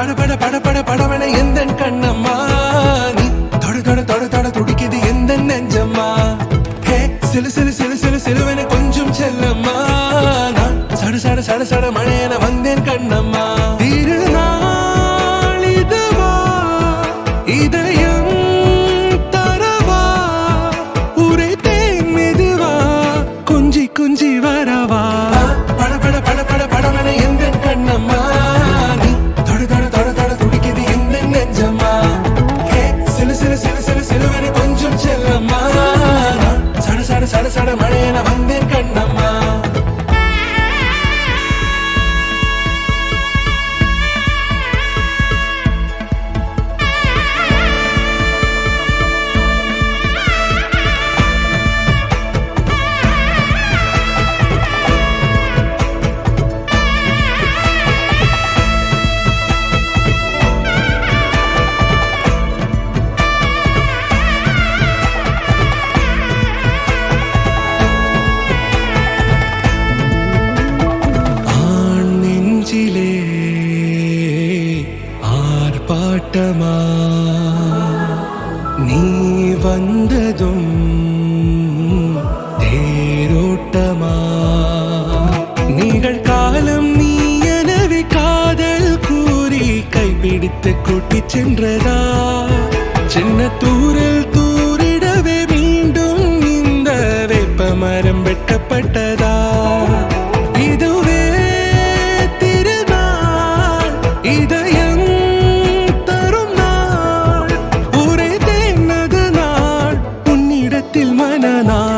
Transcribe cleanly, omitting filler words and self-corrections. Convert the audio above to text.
பட பட பட படவன எந்த கண்ணம்மா நீ தொட தொட தொட தொட துடிக்குது எந்த நெஞ்சம்மா ஹே சிலு சிலு சிலு சிலு சிலுவன கொஞ்சம் செல்லம்மா நான் சட சட சட சட மழையன வந்தேன் கண்ணம்மா திருநாள் இதுவா இதயம் தரவா உரைத்தேன் மெதுவா குஞ்சி குஞ்சி வரவா பட பட பட பட படவன எந்த கண்ணம்மா நீ தொட தொட தொட தொட துடிக்குது எந்த நெஞ்சம்மா ஹே சிலு சிலு சிலு சிலு சிலுவன கொஞ்சம் செல்லம்மா நான் சட சட சட சட மழையன வந்தேன் கண்ணம்மா ஆர்ப்பாட்டமா நீ வந்ததும் தேரோட்டமா நிகழ்காலம் நீ எனவே காதல் கூறி கைப்பிடித்து கூட்டிச் சென்றதா சின்ன தூரல் தூரிடவே மீண்டும் இந்த வேப்ப மரம் வெட்டப்பட்டதா இதுவே திருநாள் இதயம் தரும் நாள் உரைத்தேன் அது நாள் உன்னிடத்தில் மனநாள்